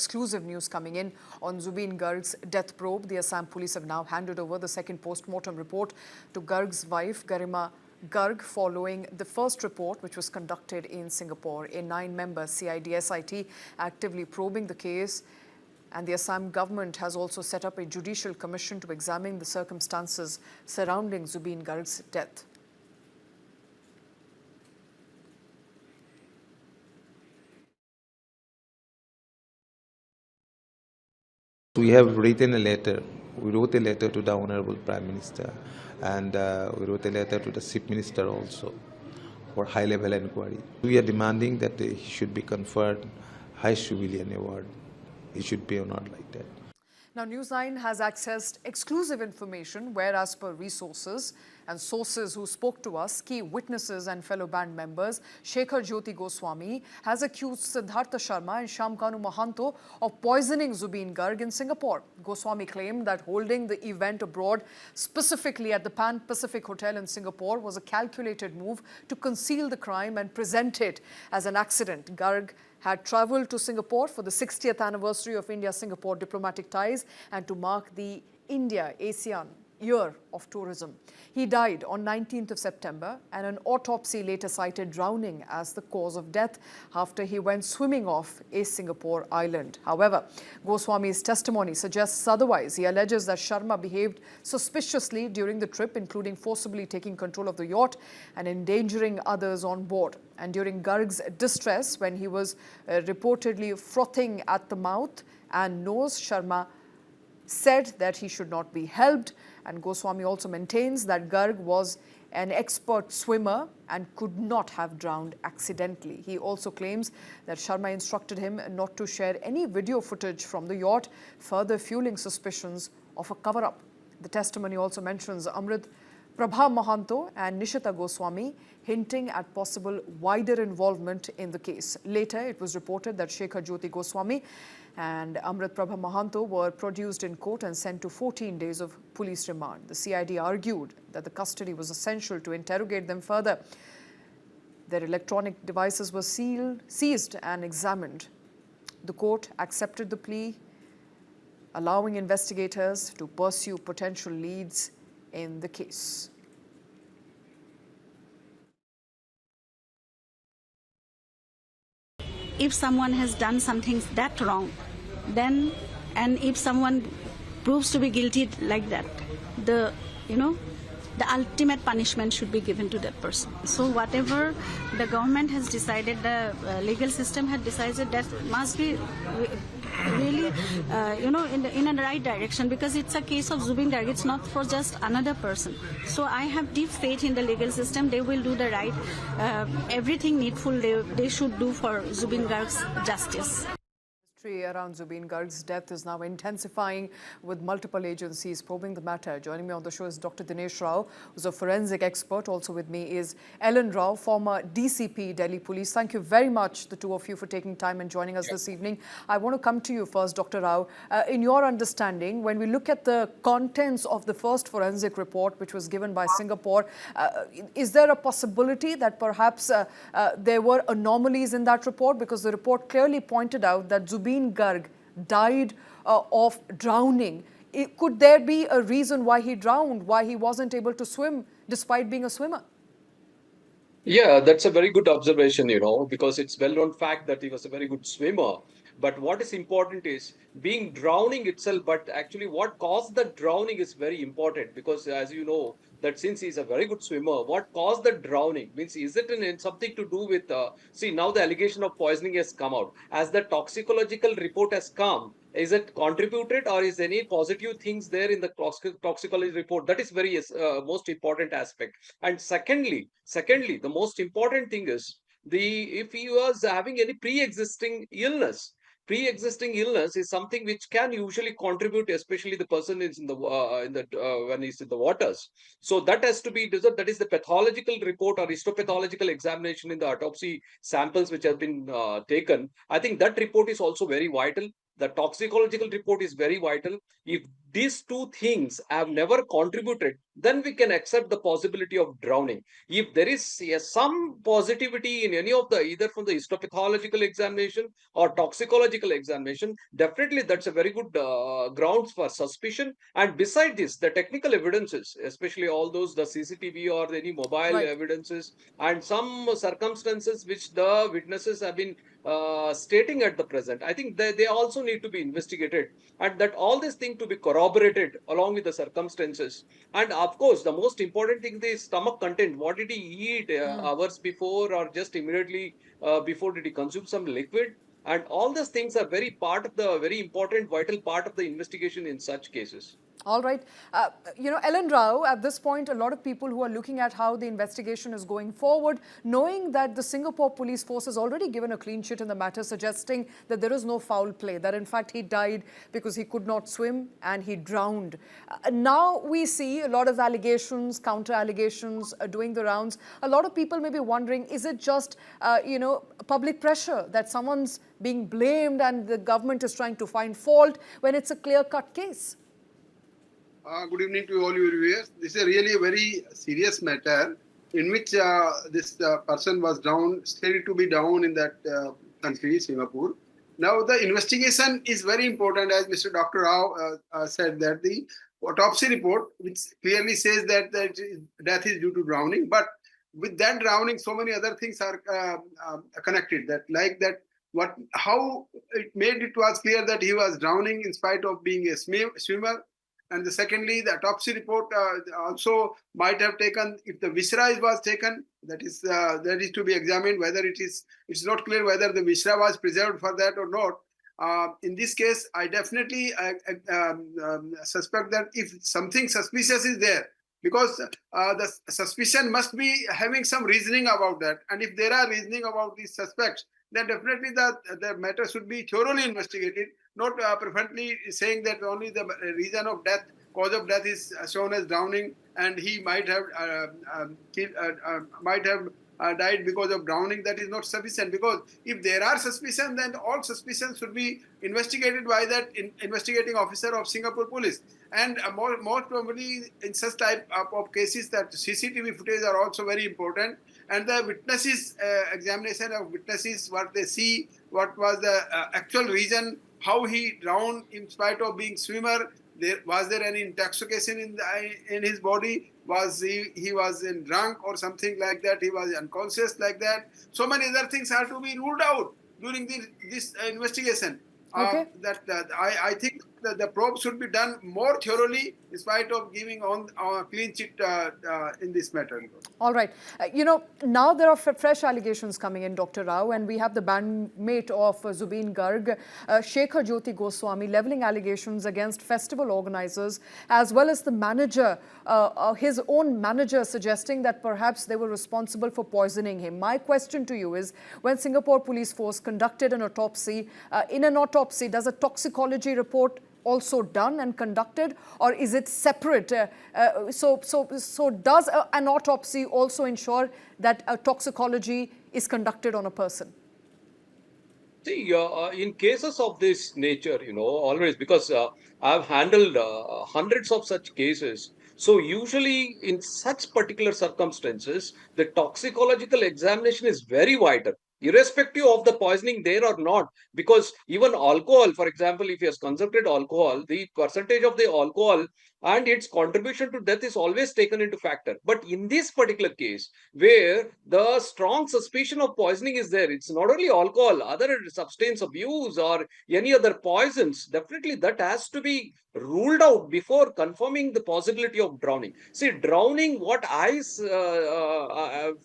exclusive news coming in on Zubeen Garg's death probe. The Assam Police have now handed over the second post-mortem report to Garg's wife, Garima Garg, following the first report, which was conducted in Singapore. A 9-member CID SIT actively probing the case, and the Assam government has also set up a judicial commission to examine the circumstances surrounding Zubeen Garg's death. We have written a letter. We wrote a letter to the Honorable Prime Minister, and we wrote a letter to the Chief Minister also for high-level inquiry. We are demanding that he should be conferred High Civilian Award. He should be honored like that. Now, News9 has accessed exclusive information where, as per resources and sources who spoke to us, key witnesses and fellow band members, Shekhar Jyoti Goswami has accused Siddharth Sharma and Shyamkanu Mahanta of poisoning Zubeen Garg in Singapore. Goswami claimed that holding the event abroad, specifically at the Pan Pacific Hotel in Singapore, was a calculated move to conceal the crime and present it as an accident. Garg had travelled to Singapore for the 60th anniversary of India-Singapore diplomatic ties and to mark the India-ASEAN Year of Tourism. He died on 19th of September, and an autopsy later cited drowning as the cause of death after he went swimming off a Singapore island. However, Goswami's testimony suggests otherwise. He alleges that Sharma behaved suspiciously during the trip, including forcibly taking control of the yacht and endangering others on board. And during Garg's distress, when he was reportedly frothing at the mouth and nose, Sharma said that he should not be helped. And Goswami also maintains that Garg was an expert swimmer and could not have drowned accidentally. He also claims that Sharma instructed him not to share any video footage from the yacht, further fueling suspicions of a cover-up. The testimony also mentions Amrit Prabha Mahanta and Nishita Goswami, hinting at possible wider involvement in the case. Later, it was reported that Shekhar Jyoti Goswami and Amrit Prabha Mahanta were produced in court and sent to 14 days of police remand. The CID argued that the custody was essential to interrogate them further. Their electronic devices were seized and examined. The court accepted the plea, allowing investigators to pursue potential leads in the case. If someone has done something that wrong, then, and if someone proves to be guilty like that, the ultimate punishment should be given to that person. So whatever the government has decided, the legal system had decided, that must be really, in a right direction, because it's a case of Zubeen Garg. It's not for just another person. So I have deep faith in the legal system. They will do the right, everything needful they should do for Zubeen Garg's justice. Around Zubeen Garg's death is now intensifying, with multiple agencies probing the matter. Joining me on the show is Dr. Dinesh Rao, who's a forensic expert. Also with me is Ellen Rao, former DCP, Delhi Police. Thank you very much, the two of you, for taking time and joining us this evening. I want to come to you first, Dr. Rao. In your understanding, when we look at the contents of the first forensic report, which was given by Singapore, is there a possibility that perhaps there were anomalies in that report? Because the report clearly pointed out that Zubeen Garg died of drowning. Could there be a reason why he drowned, why he wasn't able to swim despite being a swimmer? Yeah, that's a very good observation, because it's well-known fact that he was a very good swimmer. But what is important is being drowning itself, but actually what caused the drowning is very important, because as you know, that since he's a very good swimmer, what caused the drowning means, is it in something to do with, see, now the allegation of poisoning has come out. As the toxicological report has come, is it contributed, or is any positive things there in the toxicology report? That is very most important aspect. And secondly, the most important thing is if he was having any pre-existing illness. Pre-existing illness is something which can usually contribute, especially the person is in the when he's in the waters. So that has to be, that is the pathological report or histopathological examination in the autopsy samples which have been taken. I think that report is also very vital. The toxicological report is very vital. If these two things have never contributed, then we can accept the possibility of drowning. If there is some positivity in any of the, either from the histopathological examination or toxicological examination, definitely that's a very good grounds for suspicion. And beside this, the technical evidences, especially all those, the CCTV or any mobile Right. evidences, and some circumstances which the witnesses have been stating at the present, I think they also need to be investigated, and that all these things to be corroborated along with the circumstances. And of course, the most important thing is stomach content. What did he eat hours before or just immediately before? Did he consume some liquid? And all these things are very part of the very important, vital part of the investigation in such cases. All right. Ellen Rao, at this point, a lot of people who are looking at how the investigation is going forward, knowing that the Singapore police force has already given a clean sheet in the matter, suggesting that there is no foul play, that in fact he died because he could not swim and he drowned. Now we see a lot of allegations, counter allegations doing the rounds. A lot of people may be wondering, is it just, public pressure that someone's being blamed and the government is trying to find fault when it's a clear-cut case? Good evening to all your viewers. This is really a very serious matter in which this person was down, stated to be down in that country, Singapore. Now, the investigation is very important, as Mr. Dr. Rao said, that the autopsy report, which clearly says that death is due to drowning, but with that drowning, so many other things are connected. How it made it was clear that he was drowning in spite of being a swimmer. And secondly, the autopsy report also might have taken, if the viscera was taken, that is to be examined, whether it's not clear whether the viscera was preserved for that or not. In this case, I definitely suspect that if something suspicious is there, because the suspicion must be having some reasoning about that. And if there are reasoning about these suspects, then definitely the matter should be thoroughly investigated, not preferentially saying that only the reason of death, cause of death is shown as drowning, and he might have died because of drowning. That is not sufficient, because if there are suspicions, then all suspicions should be investigated by that investigating officer of Singapore police. And more probably in such type of cases, that CCTV footage are also very important, and the witnesses, examination of witnesses, what they see, what was the actual reason, how he drowned in spite of being swimmer. Was there any intoxication in his body? Was he was in drunk or something like that? He was unconscious like that. So many other things have to be ruled out during this investigation. Okay. I think that the probe should be done more thoroughly, in spite of giving on a clean sheet in this matter. All right. Now there are fresh allegations coming in, Dr. Rao, and we have the bandmate of Zubeen Garg, Shekhar Jyoti Goswami, levelling allegations against festival organizers, as well as the manager, his own manager, suggesting that perhaps they were responsible for poisoning him. My question to you is, when Singapore Police Force conducted an autopsy, in an autopsy, does a toxicology report also done and conducted, or is it separate? So does an autopsy also ensure that a toxicology is conducted on a person? See, in cases of this nature, always, because I've handled hundreds of such cases. So usually in such particular circumstances, the toxicological examination is very vital, irrespective of the poisoning there or not. Because even alcohol, for example, if he has consumed alcohol, the percentage of the alcohol and its contribution to death is always taken into factor. But in this particular case, where the strong suspicion of poisoning is there, it's not only alcohol, other substance abuse or any other poisons, definitely that has to be ruled out before confirming the possibility of drowning. See, drowning, what I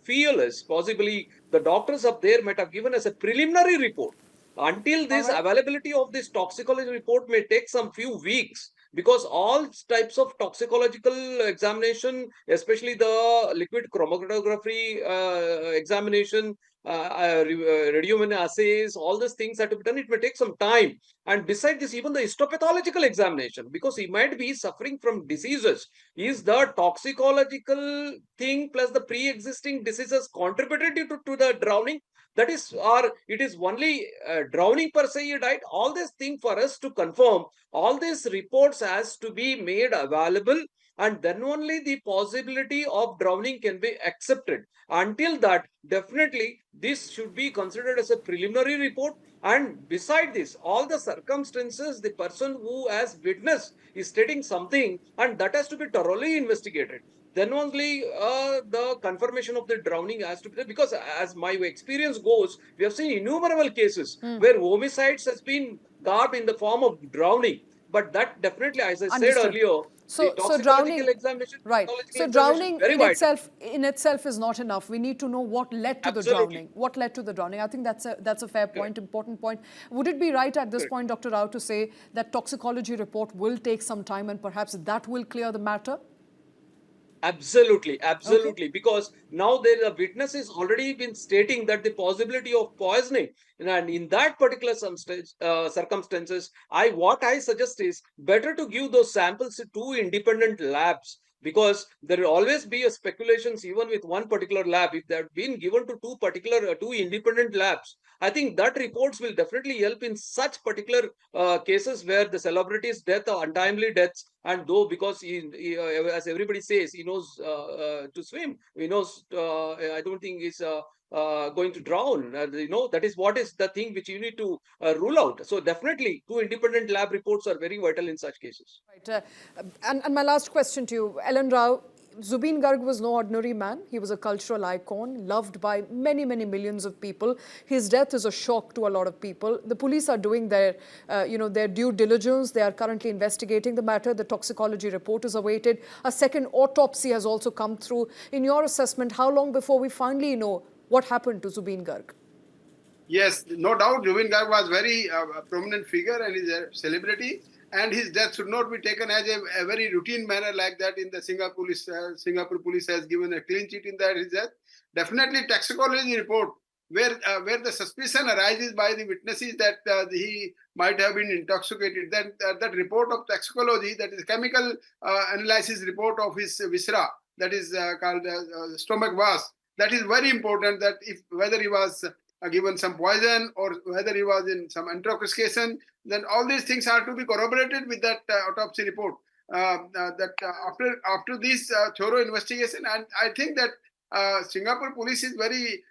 feel is possibly the doctors up there might have given us a preliminary report. Until this availability of this toxicology report may take some few weeks, because all types of toxicological examination, especially the liquid chromatography examination, radioimmunoassays, all these things have to be done. It may take some time. And besides this, even the histopathological examination, because he might be suffering from diseases, is the toxicological thing plus the pre-existing diseases contributed to the drowning? that is, or it is only drowning per se he died. All these things for us to confirm, all these reports has to be made available, and then only the possibility of drowning can be accepted. Until that, definitely this should be considered as a preliminary report. And beside this, all the circumstances the person who has witnessed is stating something, and that has to be thoroughly investigated. Then only the confirmation of the drowning has to be there. Because as my experience goes, we have seen innumerable cases where homicides has been garbed in the form of drowning. But that definitely, as I said Understood. earlier, the So drowning, toxicological examination, right? pathological So examination, drowning very vital. in itself is not enough. We need to know what led to the Absolutely. drowning. What led to the drowning? I think that's a fair point, important point. Would it be right at this point, Dr. Rao, to say that toxicology report will take some time and perhaps that will clear the matter? Absolutely, absolutely. Okay. Because now there are witnesses already been stating that the possibility of poisoning, and in that particular circumstances, what I suggest is better to give those samples to two independent labs. Because there will always be a speculations even with one particular lab. If they have been given to two independent labs, I think that reports will definitely help in such particular cases where the celebrity's death or untimely deaths, and though because he as everybody says, he knows to swim, he knows, I don't think he's going to drown. That is what is the thing which you need to rule out. So definitely two independent lab reports are very vital in such cases. Right. And my last question to you, Ellen Rao. Zubeen Garg was no ordinary man. He was a cultural icon, loved by many, many millions of people. His death is a shock to a lot of people. The police are doing their, their due diligence. They are currently investigating the matter. The toxicology report is awaited. A second autopsy has also come through. In your assessment, how long before we finally know what happened to Zubeen Garg? Yes, no doubt. Zubeen Garg was very prominent figure and is a celebrity. And his death should not be taken as a very routine manner like that. In the Singapore police has given a clean sheet in that his death. Definitely toxicology report where the suspicion arises by the witnesses that he might have been intoxicated. Then that report of toxicology, that is chemical analysis report of his viscera, that is called stomach was. That is very important. That whether he was given some poison or whether he was in some intoxication, then all these things are to be corroborated with that autopsy report. After this thorough investigation, and I think that Singapore police is very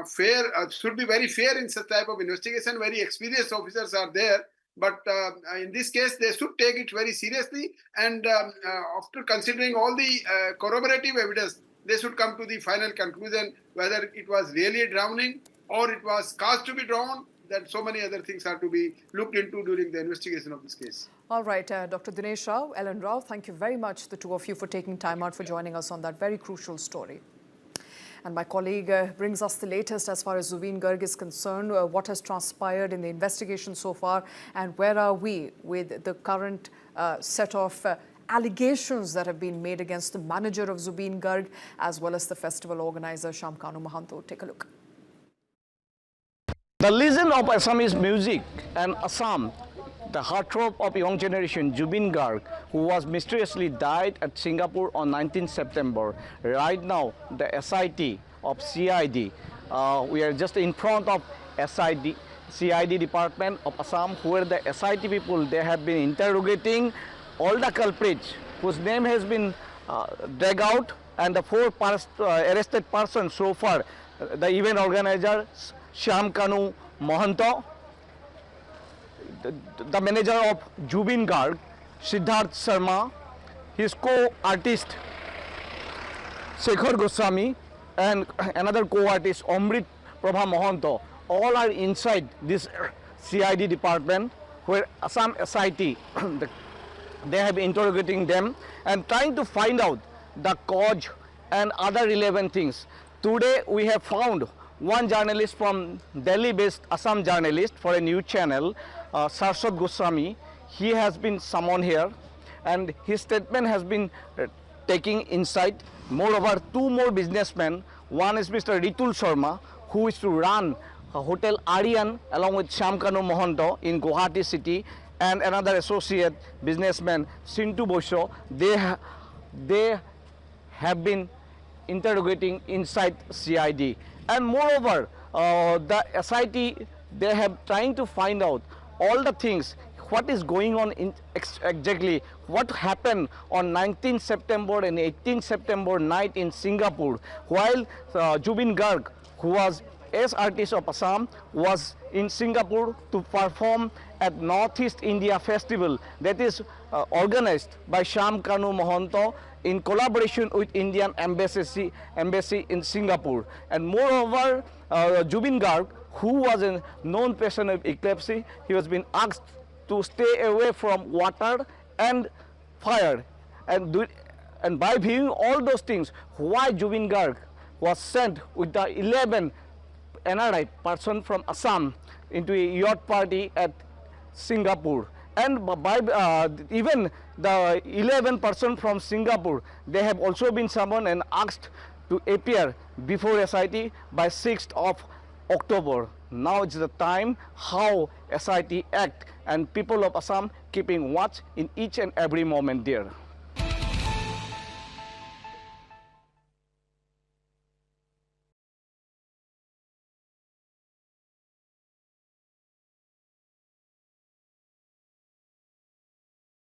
fair, should be very fair in such type of investigation. Very experienced officers are there, but in this case they should take it very seriously, and after considering all the corroborative evidence, they should come to the final conclusion whether it was really a drowning or it was caused to be drowned. That so many other things are to be looked into during the investigation of this case. All right, Dr. Dinesh Rao, Ellen Rao, thank you very much, the two of you, for taking time out for joining us on that very crucial story. And my colleague brings us the latest as far as Zubeen Garg is concerned, what has transpired in the investigation so far, and where are we with the current set of allegations that have been made against the manager of Zubeen Garg as well as the festival organizer Shyamkanu Mahanta. Take a look. The legend of Assamese music and Assam, the heartthrob of young generation, Zubeen Garg, who was mysteriously died at Singapore on 19 September. Right now, the SIT of CID, we are just in front of CID Department of Assam, where the SIT people, they have been interrogating all the culprits whose name has been dug out, and the four arrested persons so far, the event organizer, Shyamkanu Mahanta, the manager of Zubeen Garg, Siddharth Sharma, his co-artist Shekhar Goswami, and another co-artist Amrit Prabha Mahanta, all are inside this CID department where Assam SIT they have been interrogating them and trying to find out the cause and other relevant things. Today we have found one journalist from Delhi-based Assam journalist for a news channel, Shekhar Goswami. He has been summoned here, and his statement has been taking insight. Moreover, two more businessmen. One is Mr. Ritul Sharma, who is to run Hotel Aryan along with Shyamkanu Mahanta in Guwahati city, and another associate businessman, Sintu Bosho. They have been interrogating inside CID. And moreover, the SIT, they have trying to find out all the things, what is going on in exactly, what happened on 19 September and 18 September night in Singapore, while Zubeen Garg, who was artist of Assam, was in Singapore to perform at Northeast India Festival that is organized by Shyamkanu Mahanta in collaboration with Indian Embassy in Singapore. And moreover, Zubeen Garg, who was a known patient of epilepsy, he was being asked to stay away from water and fire. And by viewing all those things, why Zubeen Garg was sent with the 11 NRI person from Assam into a yacht party at Singapore. And by even the 11 person from Singapore, they have also been summoned and asked to appear before SIT by 6th of October. Now it's the time how SIT act and people of Assam keeping watch in each and every moment there.